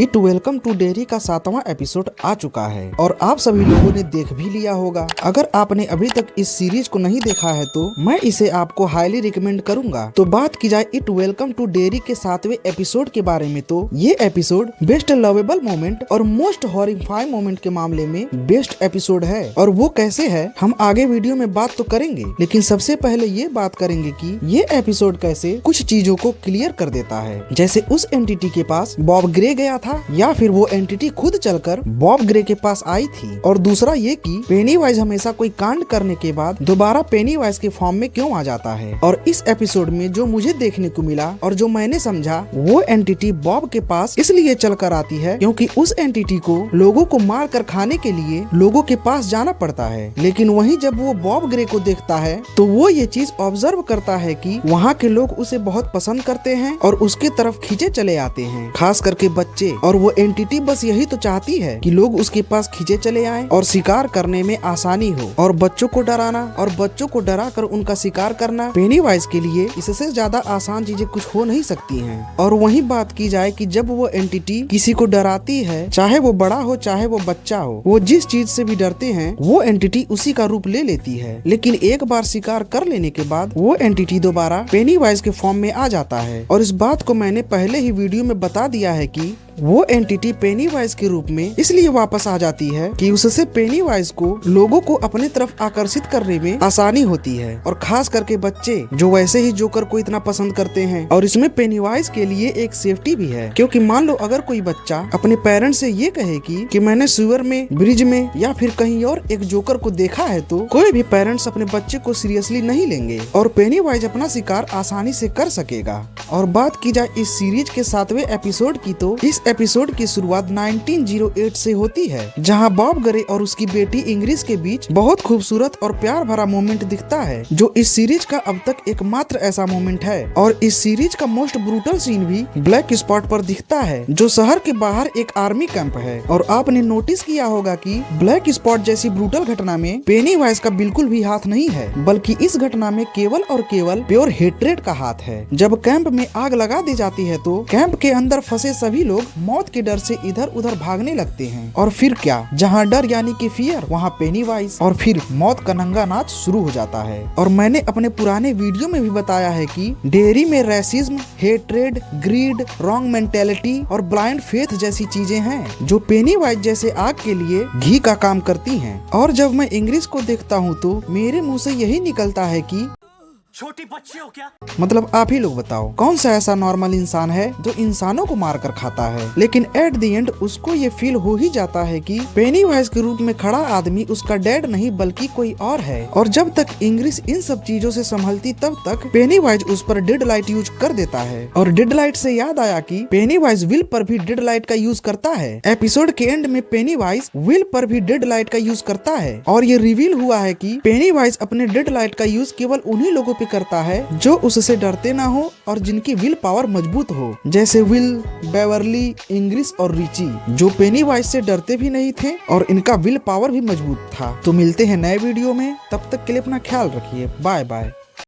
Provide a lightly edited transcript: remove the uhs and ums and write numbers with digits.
It welcome to dairy का 7वां episode आ चुका है और आप सभी लोगों ने देख भी लिया होगा। अगर आपने अभी तक इस सीरीज को नहीं देखा है तो मैं इसे आपको हाईली रिकमेंड करूंगा। तो बात की जाए इट वेलकम टू डेयरी के 7वें एपिसोड के बारे में, तो ये एपिसोड बेस्ट लवेबल मोमेंट और मोस्ट हॉरिफाइंग मोमेंट के मामले में बेस्ट एपिसोड है। और वो कैसे है हम आगे वीडियो में बात तो करेंगे, लेकिन सबसे पहले ये बात करेंगे कि ये एपिसोड कैसे कुछ चीजों को क्लियर कर देता है। जैसे उस एंटिटी के पास बॉब ग्रे गया था या फिर वो एंटिटी खुद चलकर बॉब ग्रे के पास आई थी। और दूसरा ये कि पेनीवाइज हमेशा कोई कांड करने के बाद दोबारा पेनीवाइज के फॉर्म में क्यों आ जाता है। और इस एपिसोड में जो मुझे देखने को मिला और जो मैंने समझा, वो एंटिटी बॉब के पास इसलिए चलकर आती है क्योंकि उस एंटिटी को लोगों को मार कर खाने के लिए लोगों के पास जाना पड़ता है। लेकिन वहीं जब वो बॉब ग्रे को देखता है तो वो ये चीज ऑब्जर्व करता है कि वहाँ के लोग उसे बहुत पसंद करते हैं और उसके तरफ खींचे चले आते हैं, खास करके बच्चे। और वो एंटिटी बस यही तो चाहती है कि लोग उसके पास खींचे चले आएं और शिकार करने में आसानी हो। और बच्चों को डराना और बच्चों को डरा कर उनका शिकार करना पेनीवाइज के लिए इससे ज्यादा आसान चीजें कुछ हो नहीं सकती हैं। और वही बात की जाए कि जब वो एंटिटी किसी को डराती है, चाहे वो बड़ा हो चाहे वो बच्चा हो, वो जिस चीज से भी डरते हैं वो एंटिटी उसी का रूप ले लेती है। लेकिन एक बार शिकार कर लेने के बाद वो एंटिटी दोबारा पेनीवाइज के फॉर्म में आ जाता है। और इस बात को मैंने पहले ही वीडियो में बता दिया है कि वो एंटिटी पेनीवाइज के रूप में इसलिए वापस आ जाती है कि उससे पेनीवाइज को लोगों को अपने तरफ आकर्षित करने में आसानी होती है, और खास करके बच्चे जो वैसे ही जोकर को इतना पसंद करते हैं। और इसमें पेनीवाइज के लिए एक सेफ्टी भी है, क्योंकि मान लो अगर कोई बच्चा अपने पेरेंट्स से ये कहे कि मैंने सीवर में, ब्रिज में या फिर कहीं और एक जोकर को देखा है, तो कोई भी पेरेंट्स अपने बच्चे को सीरियसली नहीं लेंगे और पेनीवाइज अपना शिकार आसानी से कर सकेगा। और बात की जाए इस सीरीज के 7वें एपिसोड की, तो इस एपिसोड की शुरुआत 1908 से होती है, जहां बॉब ग्रे और उसकी बेटी इंग्रिस के बीच बहुत खूबसूरत और प्यार भरा मोमेंट दिखता है, जो इस सीरीज का अब तक एकमात्र ऐसा मोमेंट है। और इस सीरीज का मोस्ट ब्रूटल सीन भी ब्लैक स्पॉट पर दिखता है, जो शहर के बाहर एक आर्मी कैंप है। और आपने नोटिस किया होगा कि ब्लैक स्पॉट जैसी ब्रूटल घटना में पेनीवाइज का बिल्कुल भी हाथ नहीं है, बल्कि इस घटना में केवल और केवल प्योर हेट्रेड का हाथ है। जब कैंप में आग लगा दी जाती है तो कैंप के अंदर फंसे सभी लोग मौत के डर से इधर उधर भागने लगते हैं। और फिर क्या, जहाँ डर यानी कि फियर, वहाँ पेनीवाइज। और फिर मौत का नंगा नाच शुरू हो जाता है। और मैंने अपने पुराने वीडियो में भी बताया है कि डेयरी में racism, hatred, greed, wrong mentality और ब्लाइंड फेथ जैसी चीजें हैं, जो पेनीवाइज जैसे आग के लिए घी का काम करती हैं। और जब मैं इंग्लिश को देखता हूँ तो मेरे मुंह से यही निकलता है कि छोटी बच्ची हो क्या? मतलब आप ही लोग बताओ, कौन सा ऐसा नॉर्मल इंसान है जो इंसानों को मार कर खाता है। लेकिन एट द एंड उसको ये फील हो ही जाता है कि पेनीवाइज के रूप में खड़ा आदमी उसका डैड नहीं बल्कि कोई और है। और जब तक इंग्रिस इन सब चीजों से संभलती तब तक पेनीवाइज उस पर डेड लाइट यूज कर देता है। और डेड लाइट से याद आया कि पेनीवाइज विल पर भी डेड लाइट का यूज करता है। एपिसोड के एंड में पेनीवाइज विल पर भी डेड लाइट का यूज करता है। और ये रिवील हुआ है कि पेनीवाइज अपने डेड लाइट का यूज केवल उन्हीं लोगों पे करता है जो उससे डरते ना हो और जिनकी विल पावर मजबूत हो, जैसे विल, बेवर्ली, इंग्रिस और रिची, जो पेनीवाइज से डरते भी नहीं थे और इनका विल पावर भी मजबूत था। तो मिलते हैं नए वीडियो में, तब तक के लिए अपना ख्याल रखिए। Bye bye.